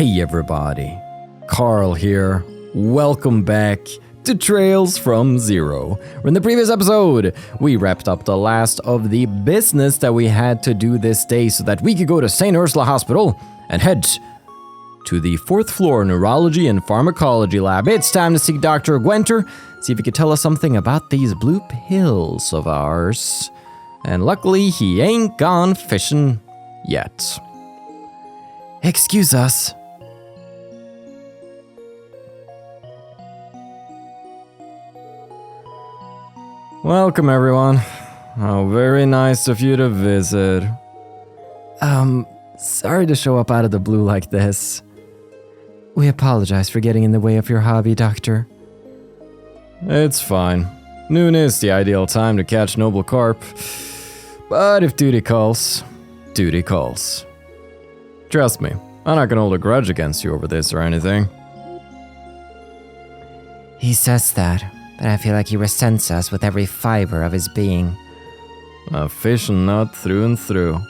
Hey everybody, Carl here. Welcome back to Trails from Zero. In the previous episode, we wrapped up the last of the business that we had to do this day so that we could go to St. Ursula Hospital and head to the 4th floor neurology and pharmacology lab. It's time to see Dr. Guenter, see if he could tell us something about these blue pills of ours. And luckily, he ain't gone fishing yet. Excuse us. Welcome, everyone. How very nice of you to visit. Sorry to show up out of the blue like this. We apologize for getting in the way of your hobby, Doctor. It's fine. Noon is the ideal time to catch noble carp. But if duty calls, duty calls. Trust me, I'm not gonna hold a grudge against you over this or anything. He says that, but I feel like he resents us with every fiber of his being. A fish and nut through and through.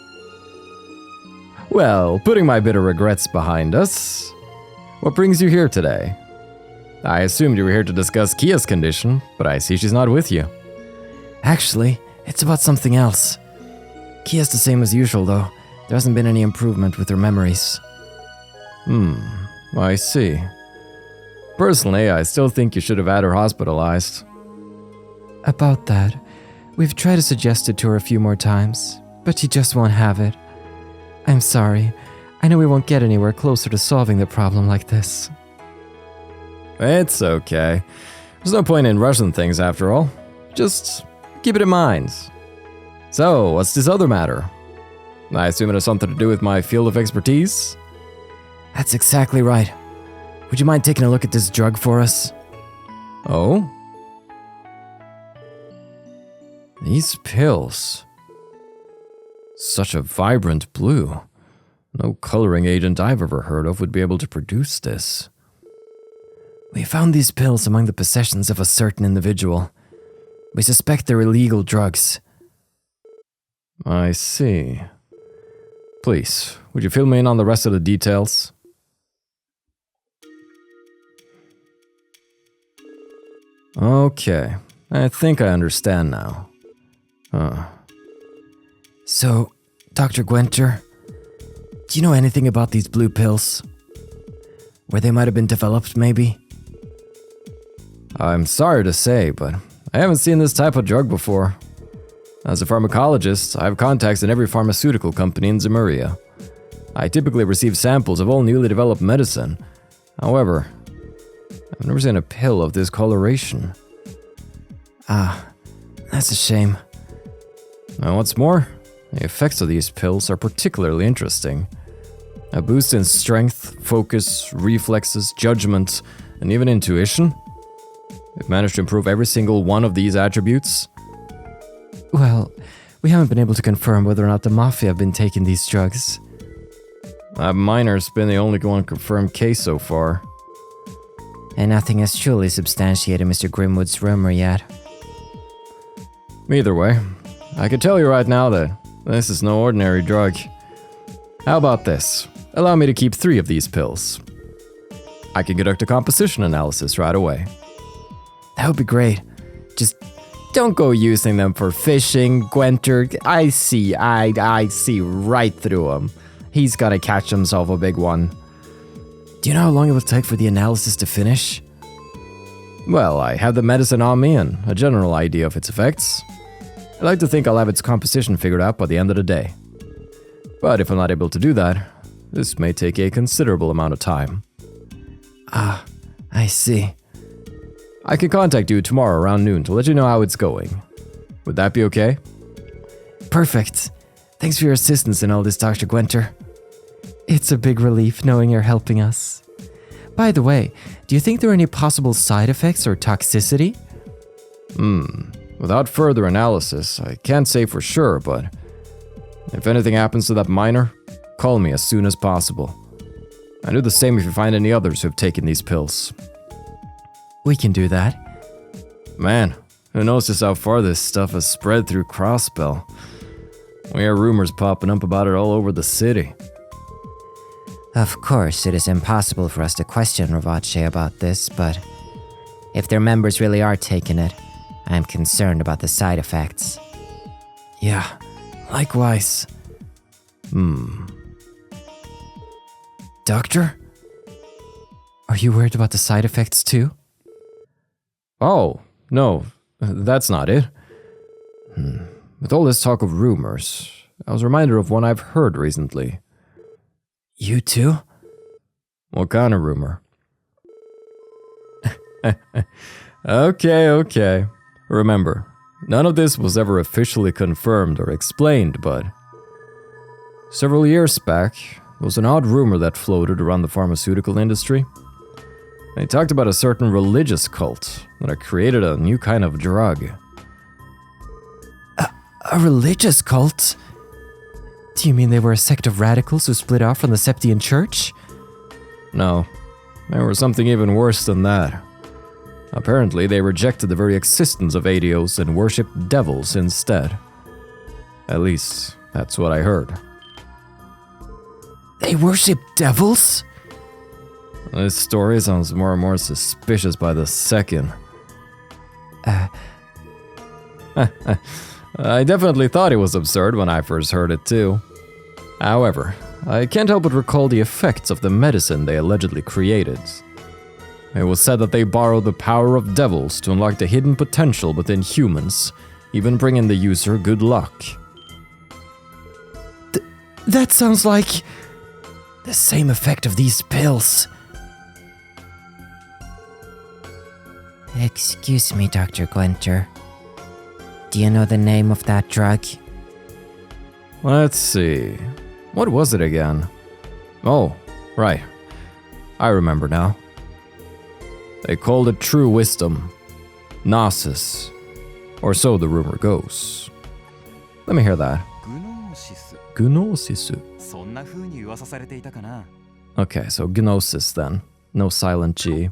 Well, putting my bitter regrets behind us, what brings you here today? I assumed you were here to discuss Kia's condition, but I see she's not with you. Actually, it's about something else. Kia's the same as usual, though. There hasn't been any improvement with her memories. I see. Personally, I still think you should have had her hospitalized. About that, we've tried to suggest it to her a few more times, but she just won't have it. I'm sorry. I know we won't get anywhere closer to solving the problem like this. It's okay. There's no point in rushing things after all. Just keep it in mind. So, what's this other matter? I assume it has something to do with my field of expertise? That's exactly right. Would you mind taking a look at this drug for us? Oh? These pills. Such a vibrant blue. No coloring agent I've ever heard of would be able to produce this. We found these pills among the possessions of a certain individual. We suspect they're illegal drugs. I see. Please, would you fill me in on the rest of the details? Okay, I think I understand now. So, Dr. Guenter, do you know anything about these blue pills? Where they might have been developed, maybe? I'm sorry to say, but I haven't seen this type of drug before. As a pharmacologist, I have contacts in every pharmaceutical company in Zemuria. I typically receive samples of all newly developed medicine. However, I've never seen a pill of this coloration. That's a shame. And what's more, the effects of these pills are particularly interesting. A boost in strength, focus, reflexes, judgment, and even intuition. We've managed to improve every single one of these attributes. Well, we haven't been able to confirm whether or not the Mafia have been taking these drugs. That miner's been the only one confirmed case so far. And nothing has truly substantiated Mr. Grimwood's rumor yet. Either way, I can tell you right now that this is no ordinary drug. How about this? Allow me to keep 3 of these pills. I can conduct a composition analysis right away. That would be great. Just don't go using them for fishing, Guenter. I see right through him. He's gonna catch himself a big one. Do you know how long it will take for the analysis to finish? Well, I have the medicine on me and a general idea of its effects. I like to think I'll have its composition figured out by the end of the day. But if I'm not able to do that, this may take a considerable amount of time. I see. I can contact you tomorrow around noon to let you know how it's going. Would that be okay? Perfect. Thanks for your assistance in all this, Dr. Guenter. It's a big relief knowing you're helping us. By the way, do you think there are any possible side effects or toxicity? Without further analysis, I can't say for sure, but if anything happens to that miner, call me as soon as possible. I do the same if you find any others who have taken these pills. We can do that. Man, who knows just how far this stuff has spread through Crossbell. We hear rumors popping up about it all over the city. Of course, it is impossible for us to question Ravache about this, but if their members really are taking it, I am concerned about the side effects. Yeah, likewise. Doctor? Are you worried about the side effects too? Oh, no, that's not it. With all this talk of rumors, I was reminded of one I've heard recently. You too? What kind of rumor? Okay. Remember, none of this was ever officially confirmed or explained, but several years back, there was an odd rumor that floated around the pharmaceutical industry. They talked about a certain religious cult that had created a new kind of drug. A religious cult? Do you mean they were a sect of radicals who split off from the Septian Church? No, they were something even worse than that. Apparently, they rejected the very existence of Adios and worshipped devils instead. At least, that's what I heard. They worship devils? This story sounds more and more suspicious by the second. I definitely thought it was absurd when I first heard it too. However, I can't help but recall the effects of the medicine they allegedly created. It was said that they borrowed the power of devils to unlock the hidden potential within humans, even bringing the user good luck. That sounds like the same effect of these pills. Excuse me, Dr. Guenter. Do you know the name of that drug? Let's see. What was it again? Oh, right. I remember now. They called it true wisdom. Gnosis. Or so the rumor goes. Let me hear that. Gnosis. Okay, so gnosis then. No silent G.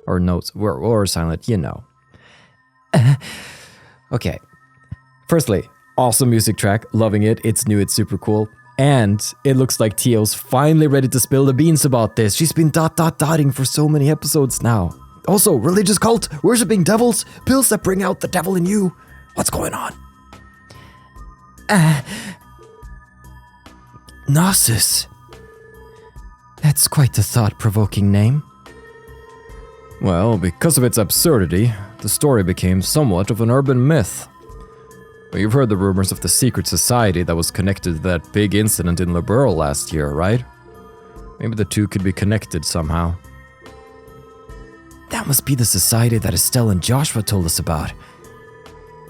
Or no, or silent, you know. Okay. Firstly, awesome music track. Loving it. It's new. It's super cool. And it looks like Tio's finally ready to spill the beans about this. She's been dotting for so many episodes now. Also, religious cult, worshipping devils, pills that bring out the devil in you. What's going on? Gnosis. That's quite the thought-provoking name. Well, because of its absurdity, the story became somewhat of an urban myth. But you've heard the rumors of the secret society that was connected to that big incident in Liberl last year, right? Maybe the two could be connected somehow. That must be the society that Estelle and Joshua told us about.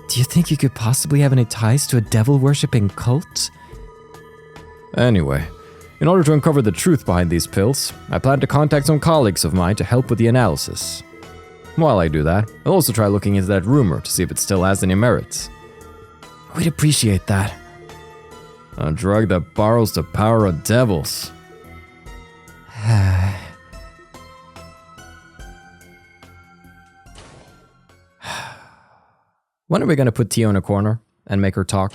Do you think you could possibly have any ties to a devil-worshipping cult? Anyway, in order to uncover the truth behind these pills, I plan to contact some colleagues of mine to help with the analysis. While I do that, I'll also try looking into that rumor to see if it still has any merits. We'd appreciate that. A drug that borrows the power of devils. When are we going to put Tio in a corner and make her talk?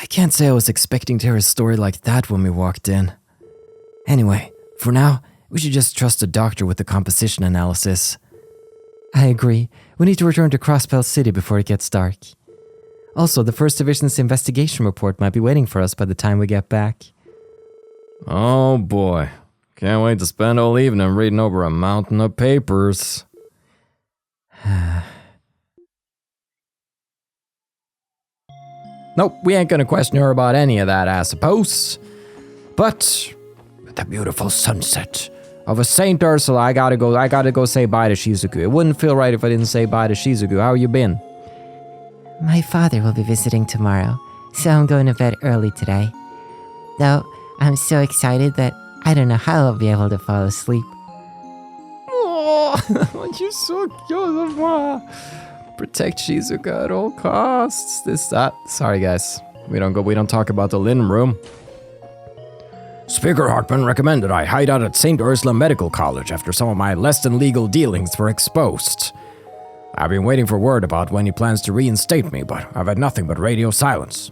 I can't say I was expecting to hear a story like that when we walked in. Anyway, for now, we should just trust the doctor with the composition analysis. I agree. We need to return to Crosspell City before it gets dark. Also, the First Division's investigation report might be waiting for us by the time we get back. Oh boy. Can't wait to spend all evening reading over a mountain of papers. Nope, we ain't gonna question her about any of that, I suppose. But the beautiful sunset of a Saint Ursula, I gotta go say bye to Shizuku. It wouldn't feel right if I didn't say bye to Shizuku. How you been? My father will be visiting tomorrow, so I'm going to bed early today. Though, I'm so excited that I don't know how I'll be able to fall asleep. Oh, you're so cute. Protect Shizuka at all costs. Sorry guys. We don't talk about the linen room. Speaker Hartman recommended I hide out at St. Ursula Medical College after some of my less than legal dealings were exposed. I've been waiting for word about when he plans to reinstate me, but I've had nothing but radio silence.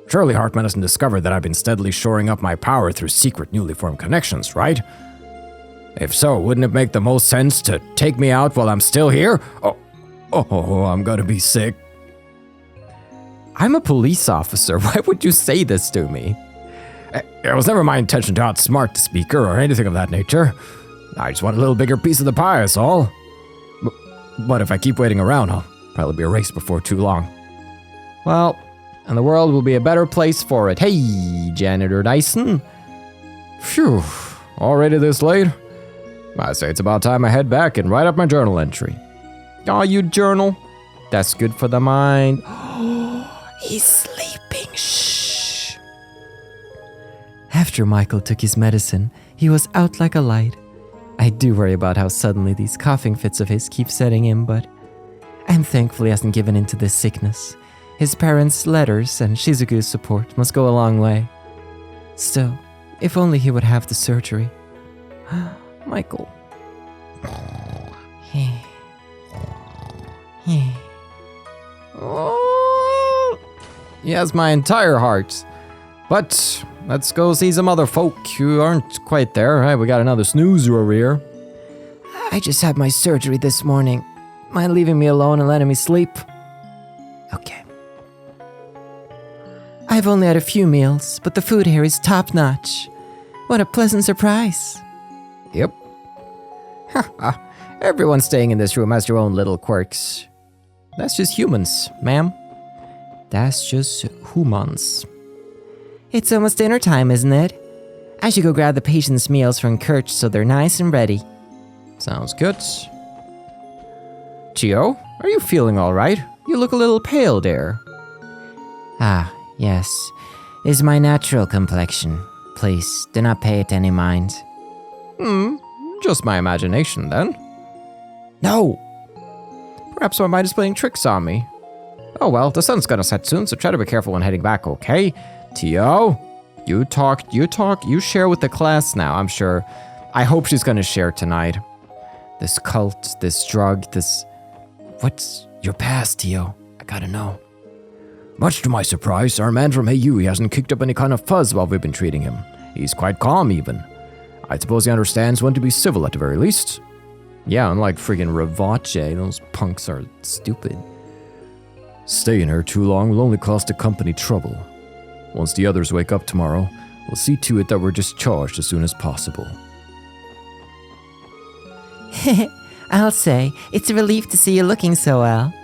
Surely Heart Medicine discovered that I've been steadily shoring up my power through secret newly formed connections, right? If so, wouldn't it make the most sense to take me out while I'm still here? Oh, I'm gonna be sick. I'm a police officer. Why would you say this to me? It was never my intention to outsmart the speaker or anything of that nature. I just want a little bigger piece of the pie, that's all. But if I keep waiting around, I'll probably be erased before too long. Well, and the world will be a better place for it. Hey, Janitor Dyson. Phew, already this late? I say it's about time I head back and write up my journal entry. Oh, you journal? That's good for the mind. He's sleeping. Shh. After Michael took his medicine, he was out like a light. I do worry about how suddenly these coughing fits of his keep setting in, but I'm thankful he hasn't given in to this sickness. His parents' letters and Shizuku's support must go a long way. Still, if only he would have the surgery. Michael. He has my entire heart. But let's go see some other folk who aren't quite there. Right, we got another snoozer over here. I just had my surgery this morning. Mind leaving me alone and letting me sleep? Okay. I've only had a few meals, but the food here is top-notch. What a pleasant surprise. Yep. Everyone staying in this room has their own little quirks. That's just humans, ma'am. That's just humans. It's almost dinner time, isn't it? I should go grab the patients' meals from Kirch so they're nice and ready. Sounds good. Chio, are you feeling all right? You look a little pale, dear. Ah, yes. It's my natural complexion. Please, do not pay it any mind. Just my imagination, then. No! Perhaps my mind is playing tricks on me. Oh well, the sun's gonna set soon, so try to be careful when heading back, okay? Tio, you share with the class now, I'm sure. I hope she's gonna share tonight. This cult, this drug, this... What's your past, Tio? I gotta know. Much to my surprise, our man from Heyu hasn't kicked up any kind of fuzz while we've been treating him. He's quite calm, even. I suppose he understands when to be civil at the very least. Yeah, unlike friggin' Ravache, those punks are stupid. Staying here too long will only cost the company trouble. Once the others wake up tomorrow, we'll see to it that we're discharged as soon as possible. I'll say, it's a relief to see you looking so well.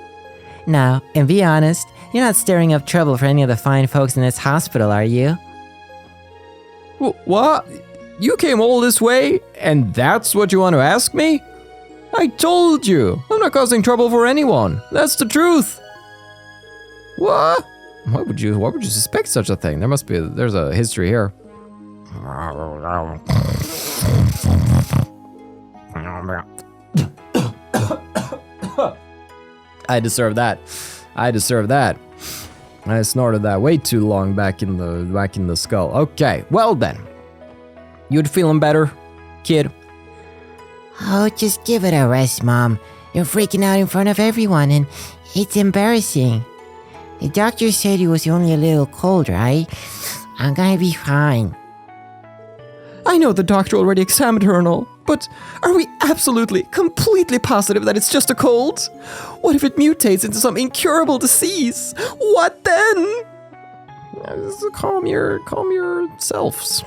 Now, and be honest, you're not stirring up trouble for any of the fine folks in this hospital, are you? What? You came all this way, and that's what you want to ask me? I told you, I'm not causing trouble for anyone. That's the truth. What? Why would you suspect such a thing? There's a history here. I deserve that. I snorted that way too long back in the skull. Okay, well then. You'd feeling better, kid? Oh, just give it a rest, Mom. You're freaking out in front of everyone, and it's embarrassing. The doctor said it was only a little cold, right? I'm gonna be fine. I know the doctor already examined her and all, but are we absolutely, completely positive that it's just a cold? What if it mutates into some incurable disease? What then? Calm yourselves.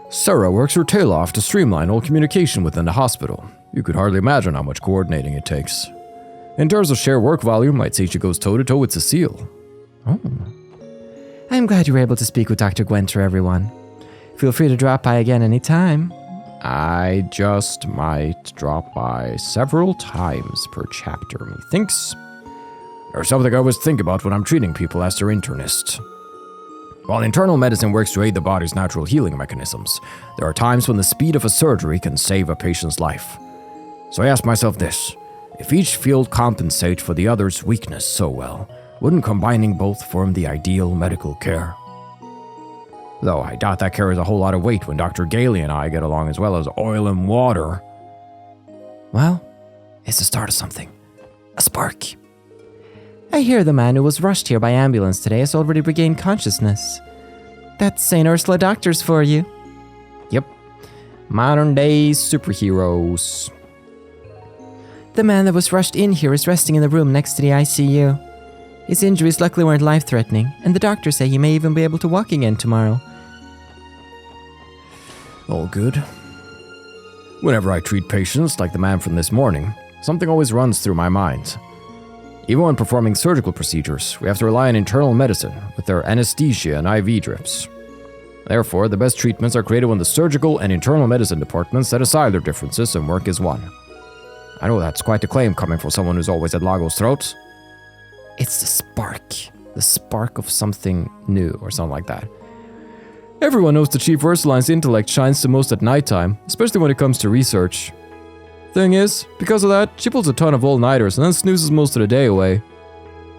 Sarah works her tail off to streamline all communication within the hospital. You could hardly imagine how much coordinating it takes. In terms of sheer work volume, I'd say she goes toe-to-toe with Cecile. Oh. I'm glad you were able to speak with Dr. Guenter, everyone. Feel free to drop by again anytime. I just might drop by several times per chapter, methinks. There's something I always think about when I'm treating people as their internist. While internal medicine works to aid the body's natural healing mechanisms, there are times when the speed of a surgery can save a patient's life. So I ask myself this: if each field compensates for the other's weakness so well, wouldn't combining both form the ideal medical care? Though I doubt that carries a whole lot of weight when Dr. Gailey and I get along as well as oil and water. Well, it's the start of something. A spark. I hear the man who was rushed here by ambulance today has already regained consciousness. That's St. Ursula doctors for you. Yep. Modern day superheroes. The man that was rushed in here is resting in the room next to the ICU. His injuries luckily weren't life-threatening, and the doctors say he may even be able to walk again tomorrow. All good. Whenever I treat patients like the man from this morning, something always runs through my mind. Even when performing surgical procedures, we have to rely on internal medicine with their anesthesia and IV drips. Therefore, the best treatments are created when the surgical and internal medicine departments set aside their differences and work as one. I know that's quite a claim coming from someone who's always at Lago's throat. It's the spark of something new or something like that. Everyone knows that Chief Ursula's intellect shines the most at nighttime, especially when it comes to research. Thing is, because of that, she pulls a ton of all-nighters and then snoozes most of the day away.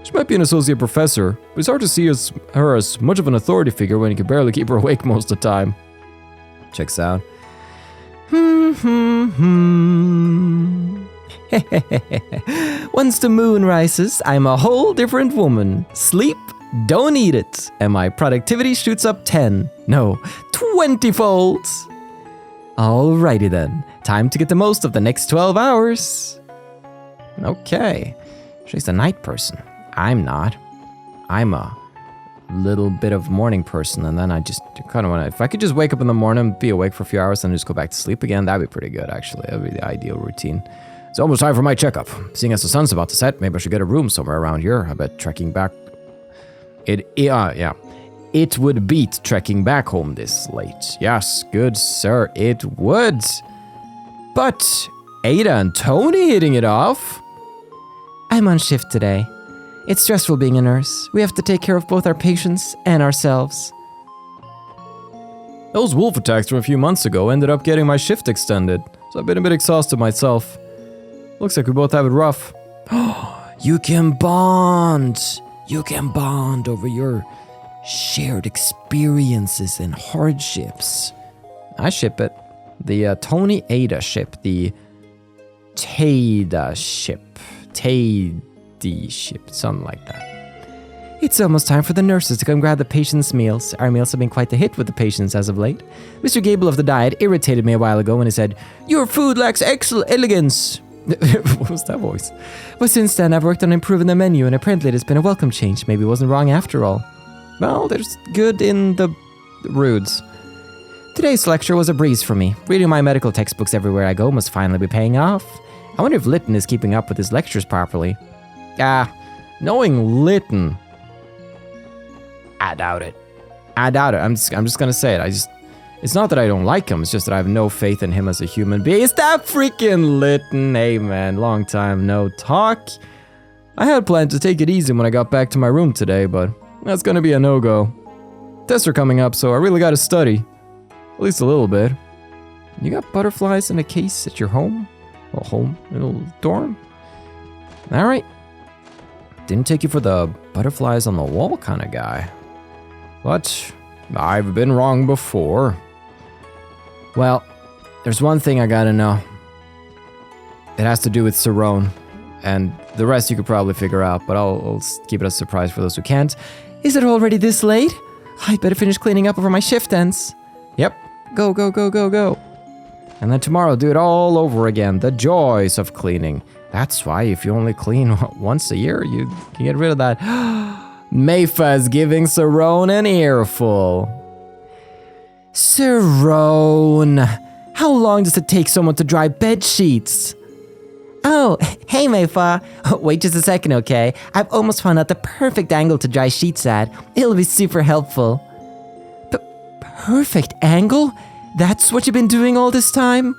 She might be an associate professor, but it's hard to see her as much of an authority figure when you can barely keep her awake most of the time. Checks out. Once the moon rises, I'm a whole different woman. Sleep, don't eat it, and my productivity shoots up 10, no, 20 folds. Alrighty then, time to get the most of the next 12 hours. Okay, she's a night person. I'm not. I'm a little bit of morning person, and then I just kind of want to, if I could just wake up in the morning, be awake for a few hours, and just go back to sleep again, that'd be pretty good, actually. That'd be the ideal routine. It's almost time for my checkup. Seeing as the sun's about to set, maybe I should get a room somewhere around here. I bet trekking back... It would beat trekking back home this late. Yes, good sir, it would. But Ada and Tony hitting it off? I'm on shift today. It's stressful being a nurse. We have to take care of both our patients and ourselves. Those wolf attacks from a few months ago ended up getting my shift extended, so I've been a bit exhausted myself. Looks like we both have it rough. You can bond. You can bond over your shared experiences and hardships. I ship it. The Tony Ada ship. The Teda ship. Tady ship. Something like that. It's almost time for the nurses to come grab the patients' meals. Our meals have been quite the hit with the patients as of late. Mr. Gable of the diet irritated me a while ago when he said, "Your food lacks elegance." What was that voice? But since then, I've worked on improving the menu, and apparently it has been a welcome change. Maybe it wasn't wrong after all. Well, there's good in the rudes. Today's lecture was a breeze for me. Reading my medical textbooks everywhere I go must finally be paying off. I wonder if Lytton is keeping up with his lectures properly. Knowing Lytton, I doubt it. I'm just gonna say it. It's not that I don't like him, it's just that I have no faith in him as a human being. It's that freaking Lytton. Hey man, long time no talk. I had planned to take it easy when I got back to my room today, but that's gonna be a no-go. Tests are coming up, so I really gotta study. At least a little bit. You got butterflies in a case at your home? Well, home? Little dorm? Alright. Didn't take you for the butterflies on the wall kind of guy. But I've been wrong before. Well, there's one thing I gotta know. It has to do with Cerrone. And the rest you could probably figure out, but I'll keep it a surprise for those who can't. Is it already this late? I'd better finish cleaning up before my shift ends. Yep. Go, go, go, go, go. And then tomorrow, do it all over again. The joys of cleaning. That's why if you only clean once a year, you can get rid of that. Mayfa is giving Cerrone an earful. Cerrone, how long does it take someone to dry bed sheets? Oh, hey Mayfa. Wait just a second, okay? I've almost found out the perfect angle to dry sheets at. It'll be super helpful. Perfect angle? That's what you've been doing all this time?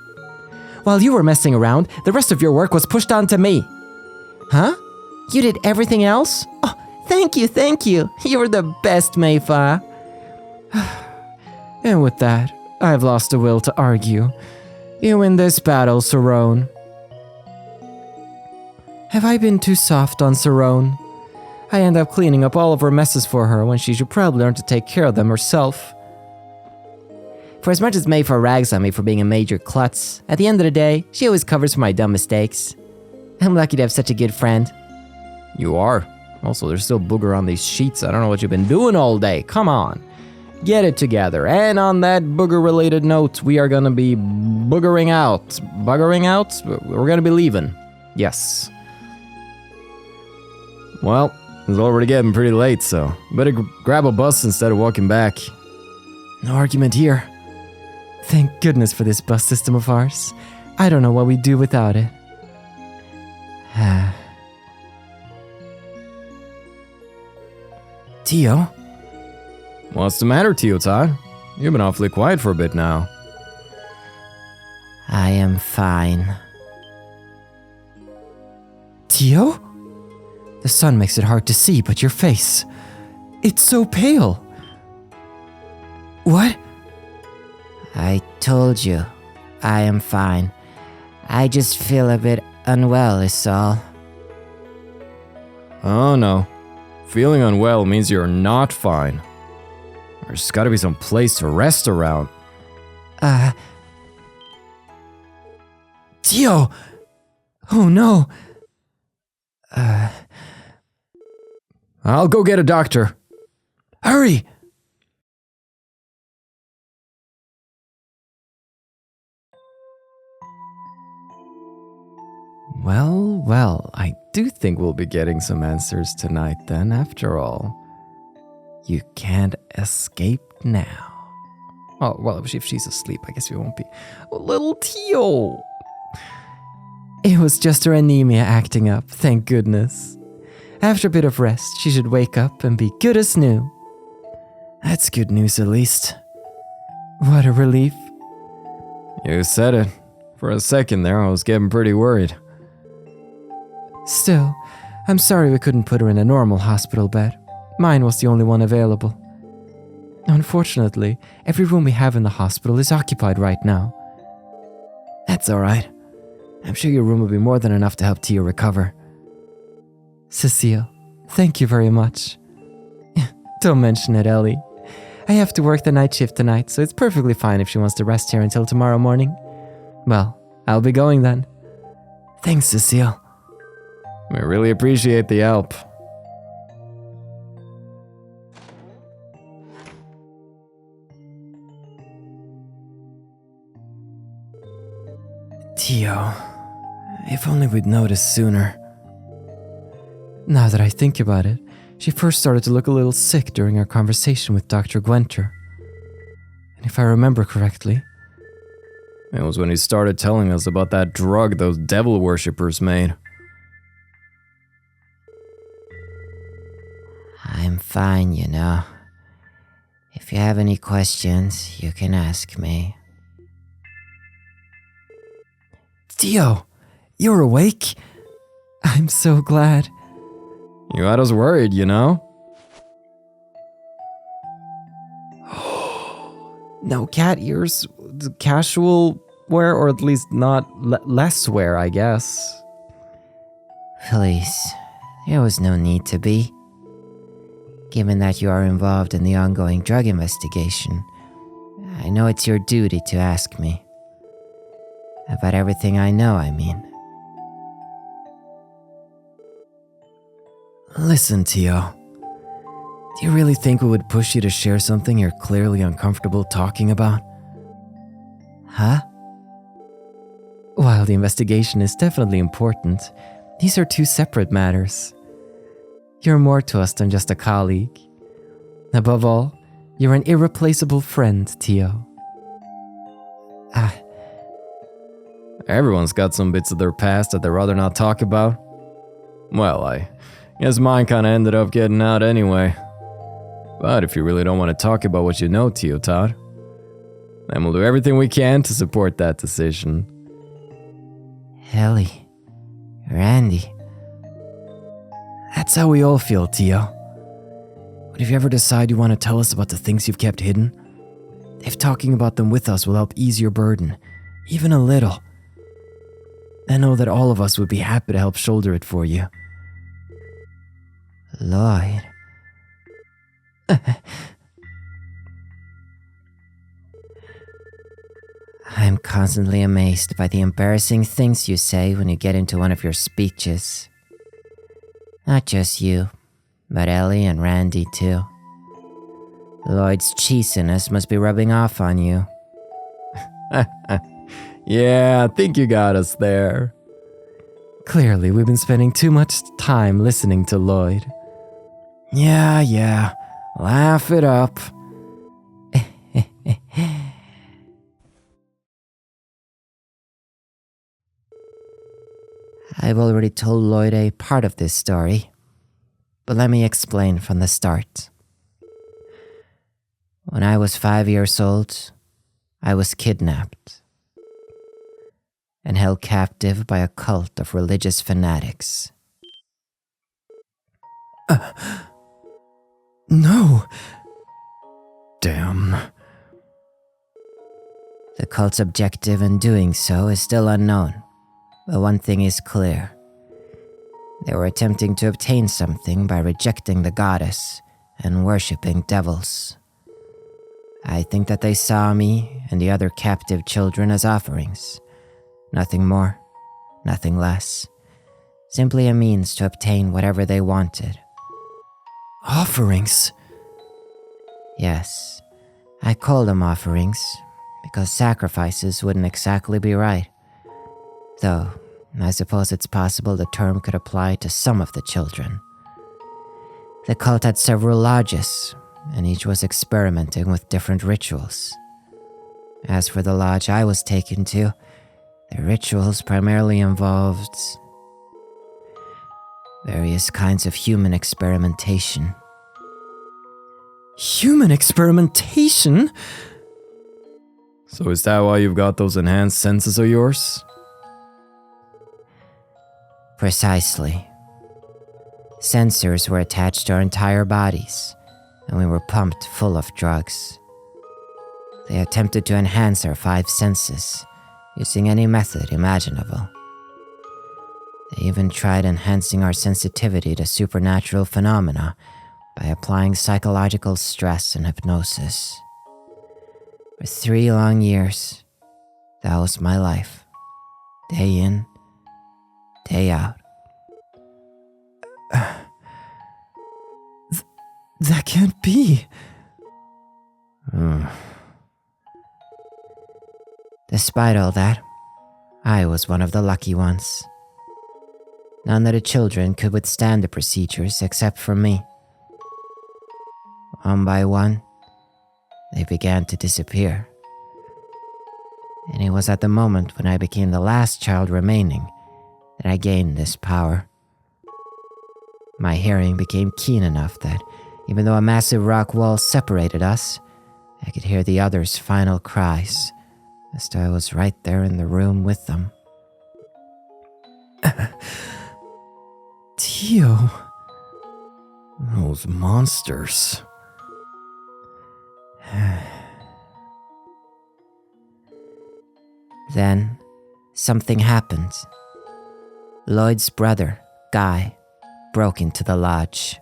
While you were messing around, the rest of your work was pushed onto me. Huh? You did everything else? Oh, thank you. You're the best, Mayfa. And with that, I've lost the will to argue. You win this battle, Cerrone. Have I been too soft on Cerrone? I end up cleaning up all of her messes for her when she should probably learn to take care of them herself. For as much as Mayfa rags on me for being a major klutz, at the end of the day, she always covers for my dumb mistakes. I'm lucky to have such a good friend. You are. Also, there's still booger on these sheets. I don't know what you've been doing all day. Come on. Get it together. And on that booger-related note, we are gonna be boogering out. Buggering out? We're gonna be leaving. Yes. Well, it's already getting pretty late, so better grab a bus instead of walking back. No argument here. Thank goodness for this bus system of ours. I don't know what we'd do without it. Tio? What's the matter, Tio Todd? You've been awfully quiet for a bit now. I am fine. Tio? The sun makes it hard to see, but your face... it's so pale. What? I told you, I am fine. I just feel a bit unwell is all. Oh no. Feeling unwell means you're not fine. There's gotta be some place to rest around. Tio! Oh no! I'll go get a doctor. Hurry! Well, I do think we'll be getting some answers tonight then, after all. You can't escape now. Oh, well, if she's asleep, I guess we won't be. Oh, little Tio! It was just her anemia acting up, thank goodness. After a bit of rest, she should wake up and be good as new. That's good news at least. What a relief. You said it. For a second there, I was getting pretty worried. Still, I'm sorry we couldn't put her in a normal hospital bed. Mine was the only one available. Unfortunately, every room we have in the hospital is occupied right now. That's alright. I'm sure your room will be more than enough to help Tio recover. Cecile, thank you very much. Don't mention it, Ellie. I have to work the night shift tonight, so it's perfectly fine if she wants to rest here until tomorrow morning. Well, I'll be going then. Thanks, Cecile. We really appreciate the help. Tio, if only we'd noticed sooner. Now that I think about it, she first started to look a little sick during our conversation with Dr. Guenter. And if I remember correctly, it was when he started telling us about that drug those devil worshippers made. I'm fine, you know. If you have any questions, you can ask me. Tio, you're awake? I'm so glad. You had us worried, you know? No cat ears, casual wear, or at least not less wear, I guess. Please, there was no need to be. Given that you are involved in the ongoing drug investigation, I know it's your duty to ask me. About everything I know, I mean. Listen, Tio. Do you really think we would push you to share something you're clearly uncomfortable talking about? Huh? While the investigation is definitely important, these are two separate matters. You're more to us than just a colleague. Above all, you're an irreplaceable friend, Tio. Everyone's got some bits of their past that they'd rather not talk about. Well, I guess mine kinda ended up getting out anyway. But if you really don't want to talk about what you know, Tio Todd, then we'll do everything we can to support that decision. Ellie. Randy. That's how we all feel, Tio. But if you ever decide you want to tell us about the things you've kept hidden, if talking about them with us will help ease your burden, even a little, then know that all of us would be happy to help shoulder it for you. Lloyd. I'm constantly amazed by the embarrassing things you say when you get into one of your speeches. Not just you, But Ellie and Randy too. Lloyd's cheesiness must be rubbing off on you. Yeah, I think you got us there. Clearly, we've been spending too much time listening to Lloyd. Yeah, laugh it up. I've already told Lloyd a part of this story, but let me explain from the start. When I was 5 years old, I was kidnapped and held captive by a cult of religious fanatics. No. Damn. The cult's objective in doing so is still unknown, but one thing is clear. They were attempting to obtain something by rejecting the goddess and worshipping devils. I think that they saw me and the other captive children as offerings. Nothing more, nothing less. Simply a means to obtain whatever they wanted. Offerings? Yes, I call them offerings because sacrifices wouldn't exactly be right. Though, I suppose it's possible the term could apply to some of the children. The cult had several lodges, and each was experimenting with different rituals. As for the lodge I was taken to, the rituals primarily involved various kinds of human experimentation. Human experimentation? So is that why you've got those enhanced senses of yours? Precisely. Sensors were attached to our entire bodies, and we were pumped full of drugs. They attempted to enhance our 5 senses, using any method imaginable. They even tried enhancing our sensitivity to supernatural phenomena by applying psychological stress and hypnosis. For 3 long years, that was my life. Day in, day out. That can't be. Despite all that, I was one of the lucky ones. None of the children could withstand the procedures except for me. One by one, they began to disappear. And it was at the moment when I became the last child remaining that I gained this power. My hearing became keen enough that, even though a massive rock wall separated us, I could hear the others' final cries, as though I was right there in the room with them. Tio. Those monsters. Then, something happened. Lloyd's brother, Guy, broke into the lodge.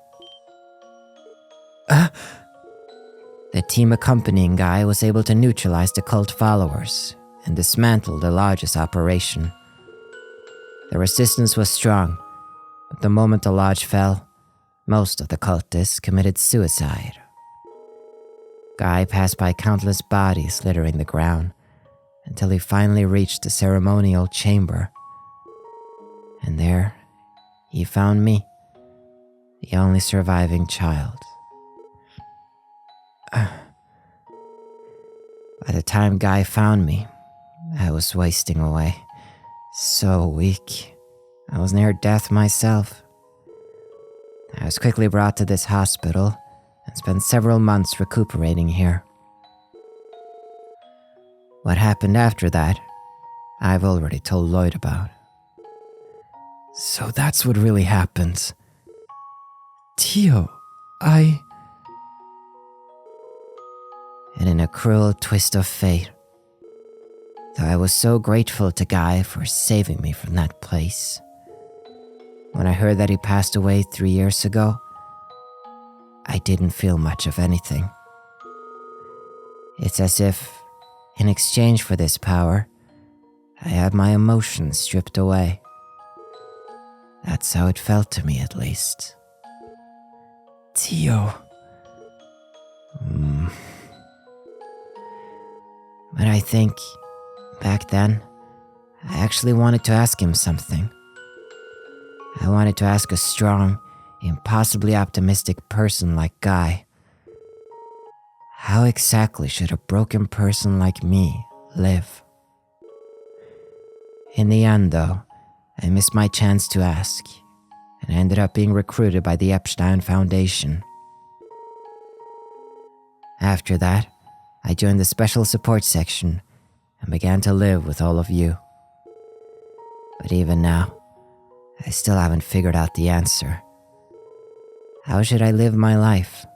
The team accompanying Guy was able to neutralize the cult followers and dismantle the lodge's operation. The resistance was strong, but the moment the lodge fell, most of the cultists committed suicide. Guy passed by countless bodies littering the ground until he finally reached the ceremonial chamber. And there, he found me, the only surviving child. By the time Guy found me, I was wasting away. So weak. I was near death myself. I was quickly brought to this hospital and spent several months recuperating here. What happened after that, I've already told Lloyd about. So that's what really happened. Tio, And in a cruel twist of fate, though I was so grateful to Guy for saving me from that place, when I heard that he passed away 3 years ago, I didn't feel much of anything. It's as if, in exchange for this power, I had my emotions stripped away. That's how it felt to me, at least. Tio. But I think, back then, I actually wanted to ask him something. I wanted to ask a strong, impossibly optimistic person like Guy. How exactly should a broken person like me live? In the end, though, I missed my chance to ask, and ended up being recruited by the Epstein Foundation. After that, I joined the special support section and began to live with all of you. But even now, I still haven't figured out the answer. How should I live my life?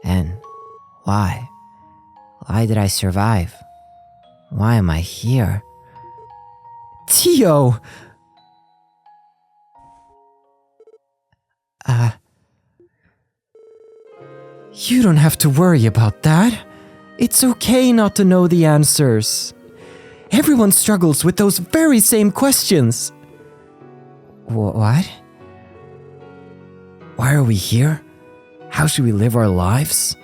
And why? Why did I survive? Why am I here? Tio! You don't have to worry about that. It's okay not to know the answers. Everyone struggles with those very same questions. What? Why are we here? How should we live our lives?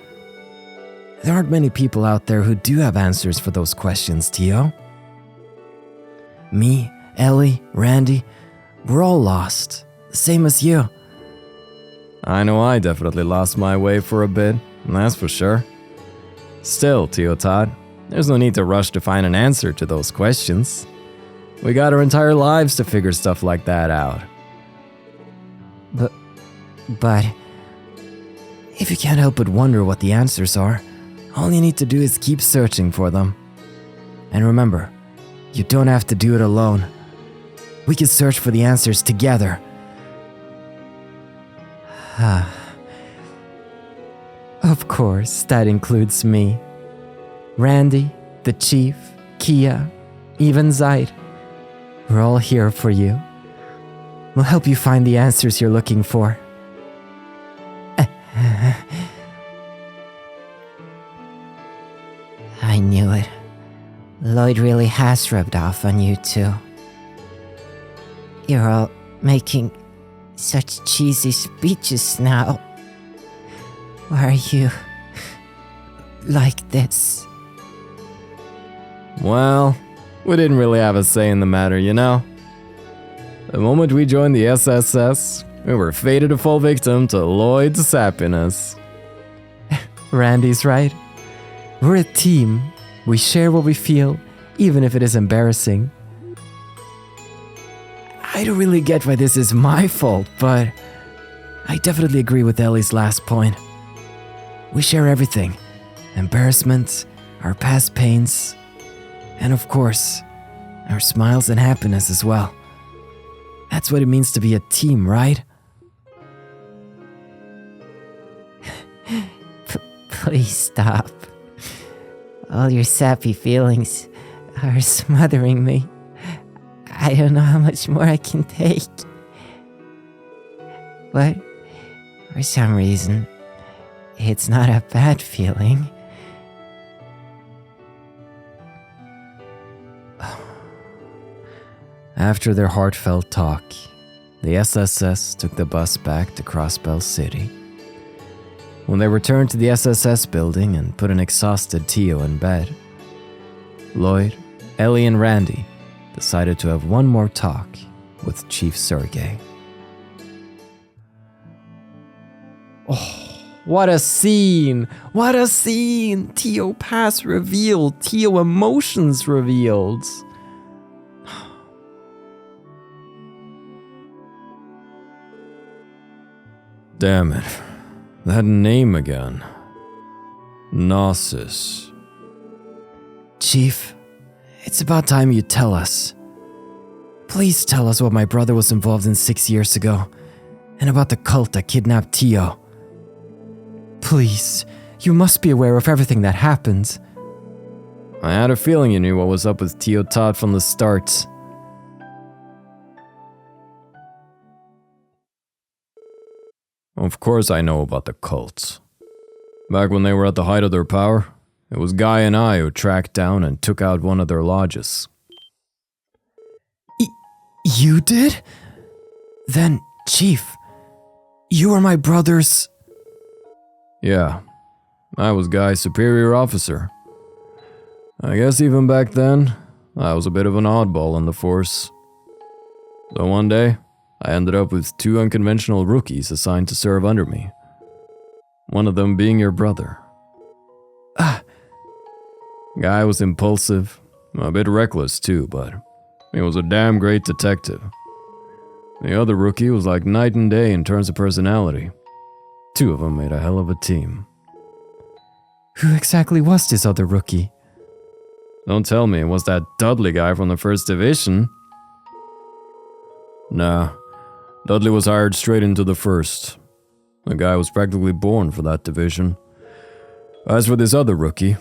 There aren't many people out there who do have answers for those questions, Tio. Me, Ellie, Randy, we're all lost. The same as you. I know I definitely lost my way for a bit, that's for sure. Still, Tio Todd, there's no need to rush to find an answer to those questions. We got our entire lives to figure stuff like that out. But... If you can't help but wonder what the answers are, all you need to do is keep searching for them. And remember, you don't have to do it alone. We can search for the answers together. Of course, that includes me. Randy, the Chief, Kia, even Zaid. We're all here for you. We'll help you find the answers you're looking for. I knew it. Lloyd really has rubbed off on you two. You're all making such cheesy speeches now. Why are you like this? Well, we didn't really have a say in the matter, you know? The moment we joined the SSS, we were fated to fall victim to Lloyd's sappiness. Randy's right. We're a team. We share what we feel, even if it is embarrassing. I don't really get why this is my fault, but I definitely agree with Ellie's last point. We share everything. Embarrassments, our past pains, and of course, our smiles and happiness as well. That's what it means to be a team, right? Please stop. All your sappy feelings are smothering me. I don't know how much more I can take. But for some reason, it's not a bad feeling. After their heartfelt talk, the SSS took the bus back to Crossbell City. When they returned to the SSS building and put an exhausted Tio in bed, Lloyd, Ellie, and Randy decided to have one more talk with Chief Sergei. Oh, what a scene! What a scene! Tio past revealed, Tio emotions revealed. Damn it. That name again. Gnosis. Chief, it's about time you tell us. Please tell us what my brother was involved in 6 years ago, and about the cult that kidnapped Tio. Please, you must be aware of everything that happened. I had a feeling you knew what was up with Tio Todd from the start. Of course I know about the cults. Back when they were at the height of their power, it was Guy and I who tracked down and took out one of their lodges. You did? Then, Chief, you are my brother's... Yeah, I was Guy's superior officer. I guess even back then, I was a bit of an oddball on the force. So one day, I ended up with 2 unconventional rookies assigned to serve under me. One of them being your brother. Guy was impulsive, a bit reckless too, but he was a damn great detective. The other rookie was like night and day in terms of personality. 2 of them made a hell of a team. Who exactly was this other rookie? Don't tell me it was that Dudley guy from the 1st Division. Nah, Dudley was hired straight into the 1st. The guy was practically born for that division. As for this other rookie,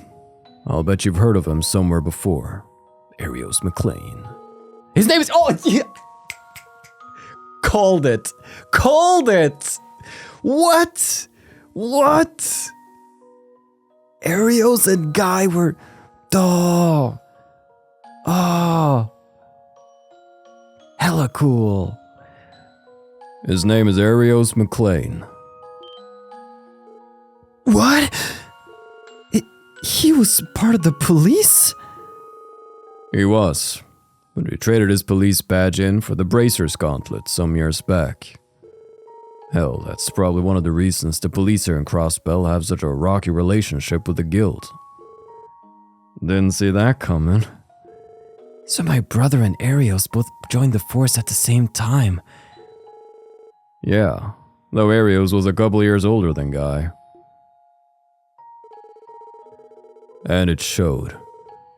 I'll bet you've heard of him somewhere before. Arios McLean. His name is... Oh, yeah! Called it! Called it! What? What? Arios and Guy were... Oh. Hella cool. His name is Arios McLean. What? He was part of the police? He was, but he traded his police badge in for the Bracers Gauntlet some years back. Hell, that's probably one of the reasons the police here in Crossbell have such a rocky relationship with the guild. Didn't see that coming. So my brother and Arios both joined the force at the same time. Yeah, though Arios was a couple years older than Guy. And it showed.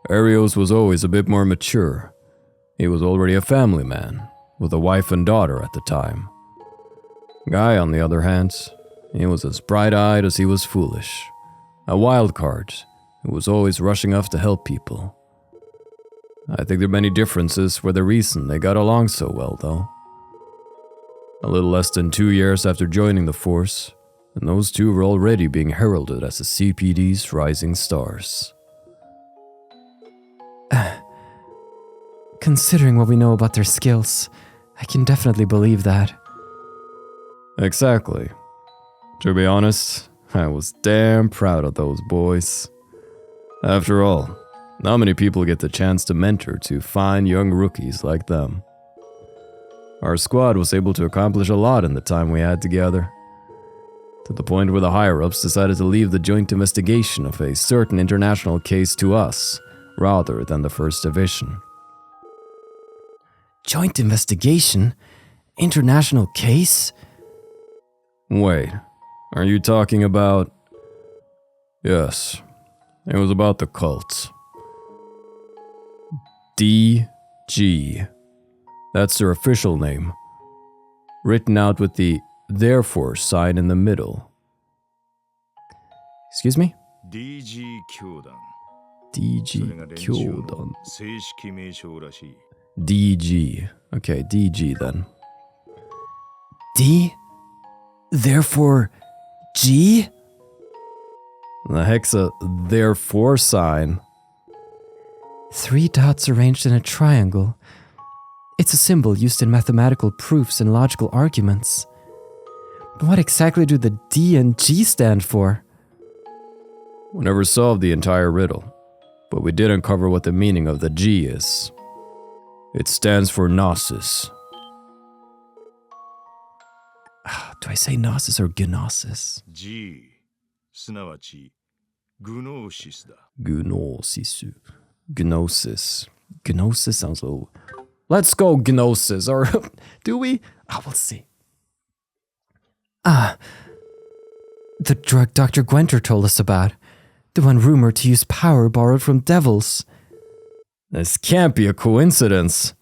Arios was always a bit more mature. He was already a family man, with a wife and daughter at the time. Guy, on the other hand, he was as bright-eyed as he was foolish. A wild card who was always rushing off to help people. I think there are many differences for the reason they got along so well, though. A little less than 2 years after joining the force, and those 2 were already being heralded as the CPD's rising stars. Considering what we know about their skills, I can definitely believe that. Exactly. To be honest, I was damn proud of those boys. After all, not many people get the chance to mentor 2 fine young rookies like them. Our squad was able to accomplish a lot in the time we had together, to the point where the higher-ups decided to leave the joint investigation of a certain international case to us, rather than the 1st Division. Joint investigation? International case? Wait, are you talking about... Yes, it was about the cults. DG. That's their official name. Written out with the therefore sign in the middle. Excuse me? DG 教団 DG 教団正式名称らしい DG. Okay, DG then. D? Therefore, G? The heck's a therefore sign? 3 dots arranged in a triangle. It's a symbol used in mathematical proofs and logical arguments. But what exactly do the D and G stand for? We never solved the entire riddle, but we did uncover what the meaning of the G is. It stands for Gnosis. Do I say Gnosis or Gnosis? G すなわちグノーシスだ Gnosis. Gnosis. Gnosis sounds a little... Let's go Gnosis, or do we? We'll see. The drug Dr. Guenter told us about. The one rumored to use power borrowed from devils. This can't be a coincidence.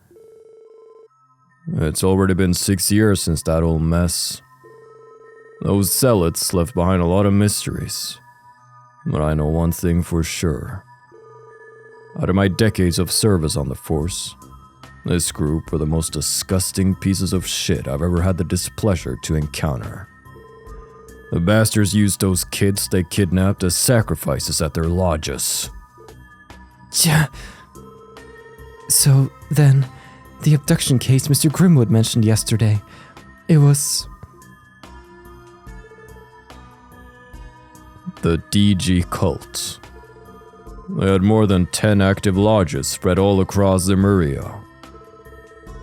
It's already been 6 years since that old mess. Those zealots left behind a lot of mysteries. But I know one thing for sure. Out of my decades of service on the force, this group were the most disgusting pieces of shit I've ever had the displeasure to encounter. The bastards used those kids they kidnapped as sacrifices at their lodges. Yeah. So then, the abduction case Mr. Grimwood mentioned yesterday, it was... the DG cult. They had more than 10 active lodges spread all across Zemuria,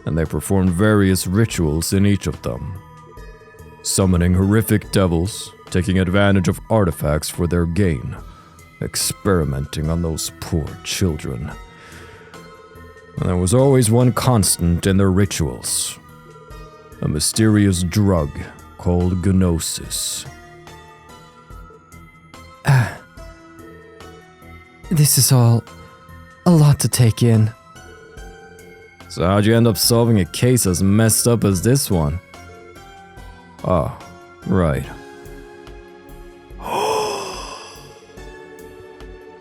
and they performed various rituals in each of them, summoning horrific devils, taking advantage of artifacts for their gain, experimenting on those poor children. And there was always one constant in their rituals, a mysterious drug called gnosis. This is all a lot to take in. So how'd you end up solving a case as messed up as this one? Oh, right.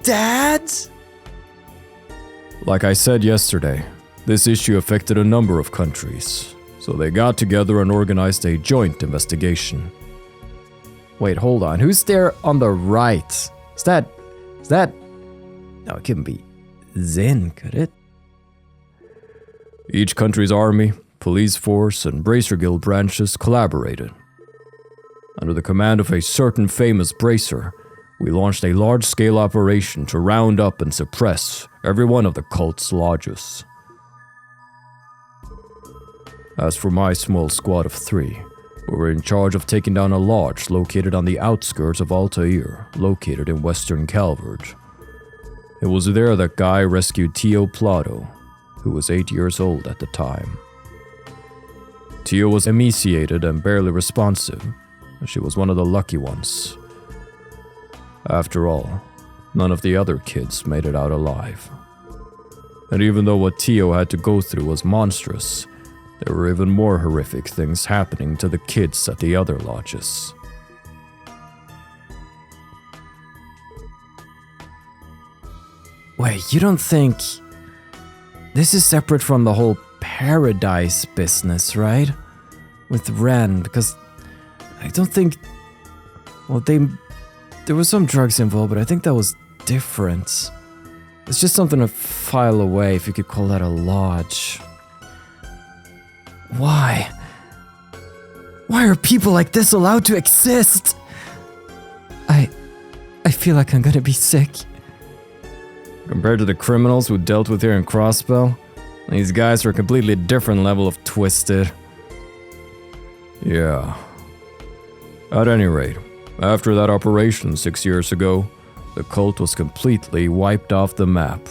Dad? Like I said yesterday, this issue affected a number of countries, so they got together and organized a joint investigation. Wait, hold on. Who's there on the right? Is that... No, it couldn't be Zen, could it? Each country's army, police force, and Bracer Guild branches collaborated. Under the command of a certain famous bracer, we launched a large-scale operation to round up and suppress every one of the cult's lodges. As for my small squad of 3, we were in charge of taking down a lodge located on the outskirts of Altair, located in western Calvert. It was there that Guy rescued Tio Plato, who was 8 years old at the time. Tio was emaciated and barely responsive, and she was one of the lucky ones. After all, none of the other kids made it out alive. And even though what Tio had to go through was monstrous, there were even more horrific things happening to the kids at the other lodges. Wait, you don't think... This is separate from the whole paradise business, right? With Ren, because I don't think... Well, there was some drugs involved, but I think that was different. It's just something to file away, if you could call that a lodge. Why? Why are people like this allowed to exist? I feel like I'm gonna be sick. Compared to the criminals we dealt with here in Crossbell, these guys are a completely different level of twisted. Yeah. At any rate, after that operation 6 years ago, the cult was completely wiped off the map.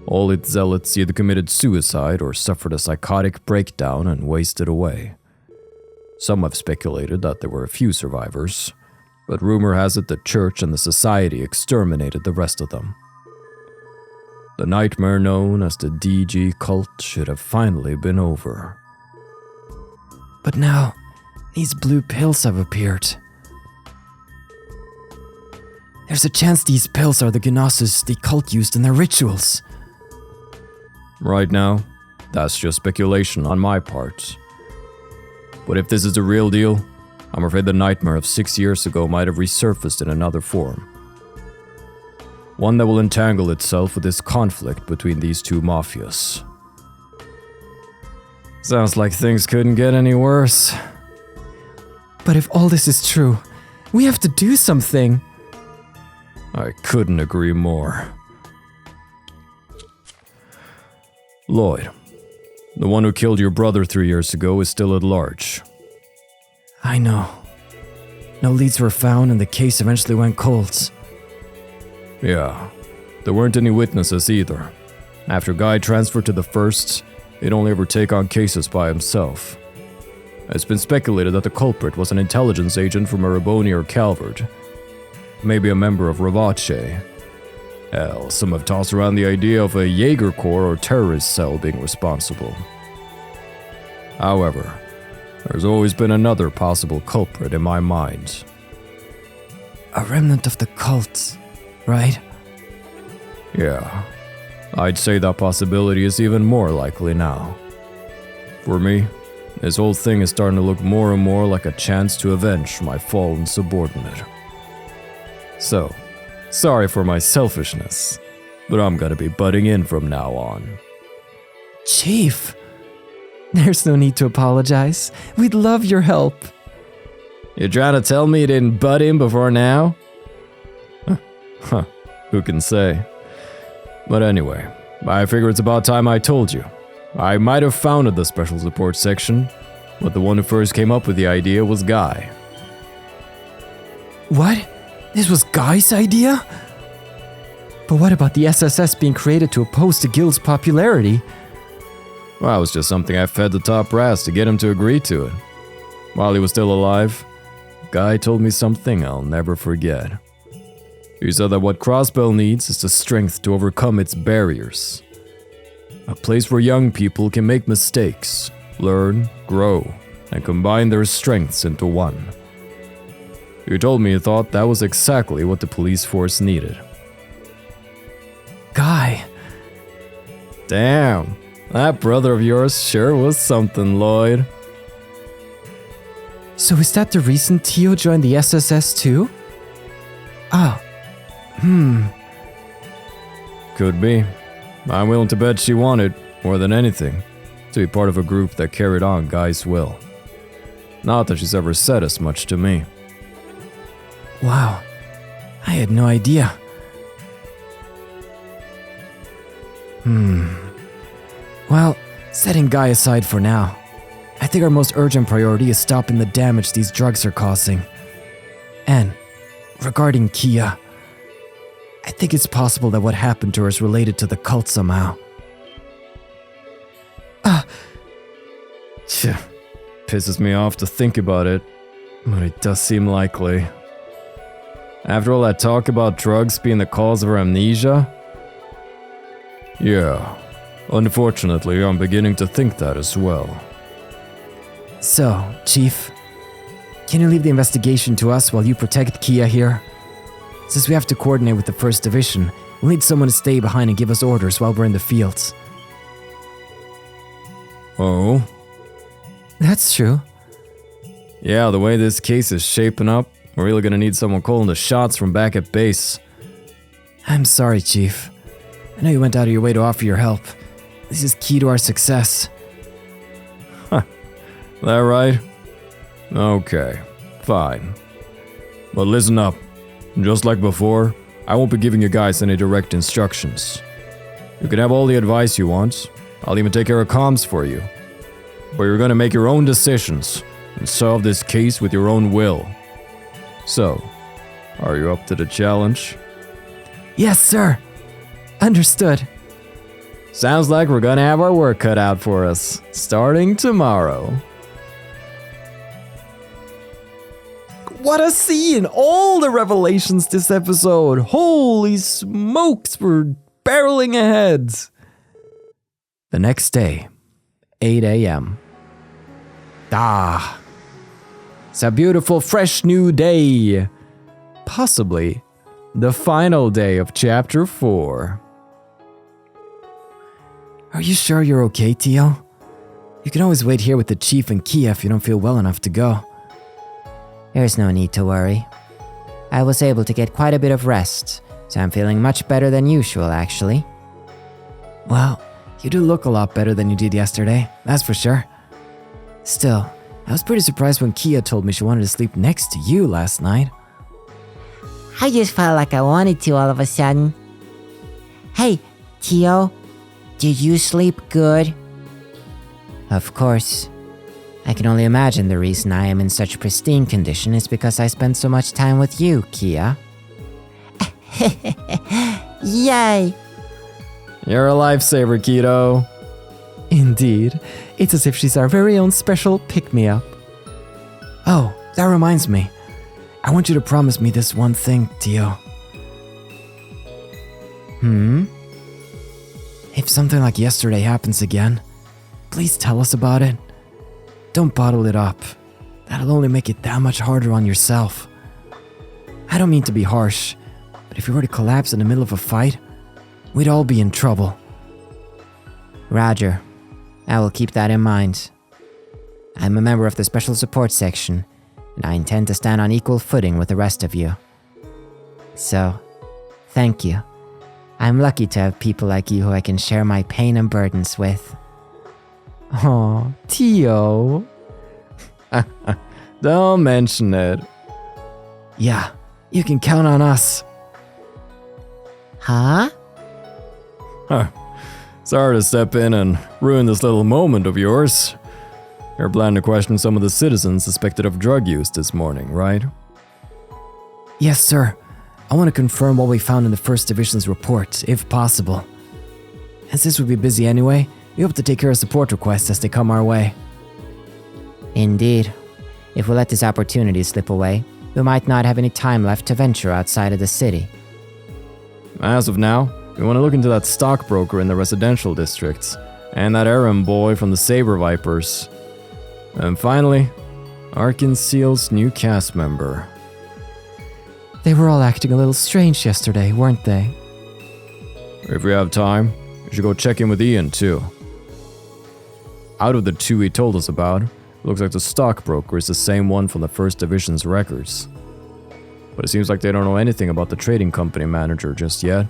All its zealots either committed suicide or suffered a psychotic breakdown and wasted away. Some have speculated that there were a few survivors, but rumor has it the church and the society exterminated the rest of them. The nightmare known as the DG cult should have finally been over. But now, these blue pills have appeared. There's a chance these pills are the gnosis the cult used in their rituals. Right now, that's just speculation on my part. But if this is the real deal, I'm afraid the nightmare of 6 years ago might have resurfaced in another form. One that will entangle itself with this conflict between these two mafias. Sounds like things couldn't get any worse. But if all this is true, we have to do something. I couldn't agree more. Lloyd, the one who killed your brother 3 years ago is still at large. I know. No leads were found and the case eventually went cold. Yeah, there weren't any witnesses either. After Guy transferred to the first, he'd only ever take on cases by himself. It's been speculated that the culprit was an intelligence agent from Ereboni or Calvert. Maybe a member of Ravache. Hell, some have tossed around the idea of a Jaeger Corps or terrorist cell being responsible. However, there's always been another possible culprit in my mind. A remnant of the cult, right? Yeah, I'd say that possibility is even more likely now. For me, this whole thing is starting to look more and more like a chance to avenge my fallen subordinate. So, sorry for my selfishness, but I'm gonna be butting in from now on. Chief, there's no need to apologize. We'd love your help. You trying to tell me you didn't butt in before now? Huh, who can say? But anyway, I figure it's about time I told you. I might have founded the special support section, but the one who first came up with the idea was Guy. What? This was Guy's idea? But what about the SSS being created to oppose the guild's popularity? Well, it was just something I fed the top brass to get him to agree to it. While he was still alive, Guy told me something I'll never forget. He said that what Crossbell needs is the strength to overcome its barriers. A place where young people can make mistakes, learn, grow, and combine their strengths into one. He told me he thought that was exactly what the police force needed. Guy. Damn, that brother of yours sure was something, Lloyd. So is that the reason Tio joined the SSS too? Oh. Could be. I'm willing to bet she wanted, more than anything, to be part of a group that carried on Guy's will. Not that she's ever said as much to me. Wow. I had no idea. Well, setting Guy aside for now, I think our most urgent priority is stopping the damage these drugs are causing. And regarding Kia, I think it's possible that what happened to her is related to the cult somehow. Pisses me off to think about it, but it does seem likely. After all that talk about drugs being the cause of her amnesia? Yeah, unfortunately, I'm beginning to think that as well. So, Chief, can you leave the investigation to us while you protect Kia here? Since we have to coordinate with the 1st Division, we'll need someone to stay behind and give us orders while we're in the fields. Oh? That's true. Yeah, the way this case is shaping up, we're really gonna need someone calling the shots from back at base. I'm sorry, Chief. I know you went out of your way to offer your help. This is key to our success. That right? Okay, fine. But listen up. Just like before, I won't be giving you guys any direct instructions. You can have all the advice you want. I'll even take care of comms for you. But you're gonna make your own decisions and solve this case with your own will. So, are you up to the challenge? Yes, sir. Understood. Sounds like we're gonna have our work cut out for us, starting tomorrow. What a scene! All the revelations this episode! Holy smokes, we're barreling ahead! The next day, 8 a.m. It's a beautiful, fresh new day. Possibly the final day of Chapter 4. Are you sure you're okay, Tio? You can always wait here with the Chief and Kia if you don't feel well enough to go. There's no need to worry. I was able to get quite a bit of rest, so I'm feeling much better than usual, actually. Well, you do look a lot better than you did yesterday, that's for sure. Still, I was pretty surprised when Kia told me she wanted to sleep next to you last night. I just felt like I wanted to all of a sudden. Hey, Tio, did you sleep good? Of course. I can only imagine the reason I am in such pristine condition is because I spent so much time with you, Kia. Yay! You're a lifesaver, Keto. Indeed, it's as if she's our very own special pick-me-up. Oh, that reminds me. I want you to promise me this one thing, Tio. If something like yesterday happens again, please tell us about it. Don't bottle it up. That'll only make it that much harder on yourself. I don't mean to be harsh, but if you were to collapse in the middle of a fight, we'd all be in trouble. Roger. I will keep that in mind. I'm a member of the Special Support Section, and I intend to stand on equal footing with the rest of you. So, thank you. I'm lucky to have people like you who I can share my pain and burdens with. Aw, Tio. Don't mention it. Yeah, you can count on us. Huh? Sorry to step in and ruin this little moment of yours. You're planning to question some of the citizens suspected of drug use this morning, right? Yes, sir. I want to confirm what we found in the First Division's report, if possible. And since we'll be busy anyway, we hope to take care of support requests as they come our way. Indeed. If we let this opportunity slip away, we might not have any time left to venture outside of the city. As of now, we want to look into that stockbroker in the residential districts, and that errand boy from the Saber Vipers. And finally, Arkanseal's new cast member. They were all acting a little strange yesterday, weren't they? If we have time, we should go check in with Ian too. Out of the two he told us about, it looks like the stockbroker is the same one from the First Division's records. But it seems like they don't know anything about the trading company manager just yet.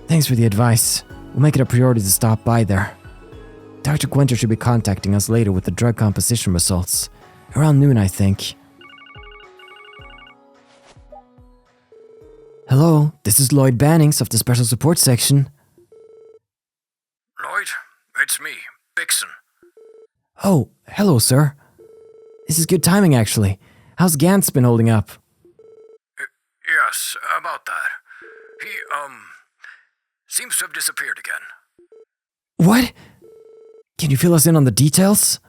Thanks for the advice. We'll make it a priority to stop by there. Dr. Guenter should be contacting us later with the drug composition results. Around noon, I think. Hello, this is Lloyd Bannings of the Special Support Section. Lloyd, it's me, Bixon. Oh, hello, sir. This is good timing, actually. How's Gantz been holding up? Yes, about that. He, seems to have disappeared again. What? Can you fill us in on the details?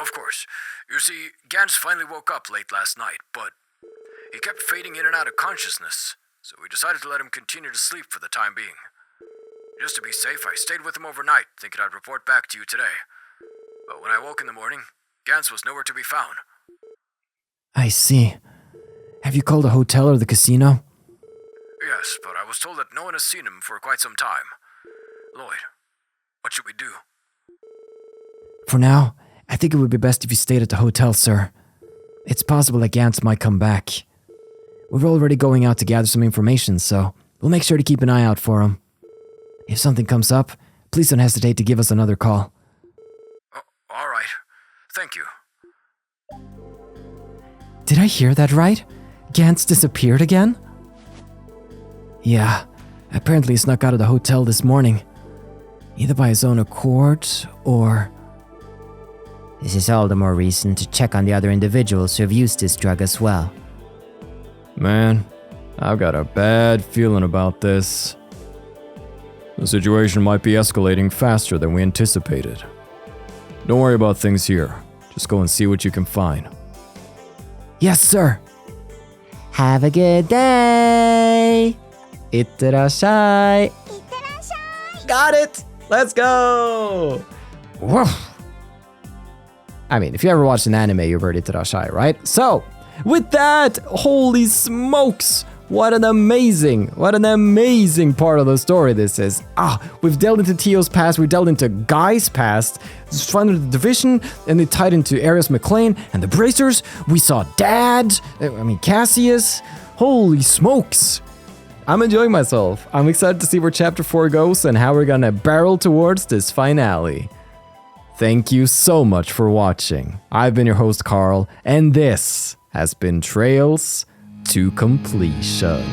Of course. You see, Gantz finally woke up late last night, but he kept fading in and out of consciousness, so we decided to let him continue to sleep for the time being. Just to be safe, I stayed with him overnight, thinking I'd report back to you today. But when I woke in the morning, Gantz was nowhere to be found. I see. Have you called a hotel or the casino? Yes, but I was told that no one has seen him for quite some time. Lloyd, what should we do? For now, I think it would be best if you stayed at the hotel, sir. It's possible that Gantz might come back. We're already going out to gather some information, so we'll make sure to keep an eye out for him. If something comes up, please don't hesitate to give us another call. All right. Thank you. Did I hear that right? Gantz disappeared again? Yeah, apparently he snuck out of the hotel this morning. Either by his own accord, or... This is all the more reason to check on the other individuals who have used this drug as well. Man, I've got a bad feeling about this. The situation might be escalating faster than we anticipated. Don't worry about things here. Just go and see what you can find. Yes, sir! Have a good day! Itterashai! Got it! Let's go! Whoa. I mean, if you ever watched an anime, you've heard Itterashai, right? So, with that, holy smokes! What an amazing part of the story this is. We've delved into Tio's past, we've delved into Guy's past, found the division, and it tied into Arius McLean and the Bracers. We saw Cassius. Holy smokes! I'm enjoying myself. I'm excited to see where Chapter 4 goes and how we're gonna barrel towards this finale. Thank you so much for watching. I've been your host, Carl, and this has been Trails to Completion.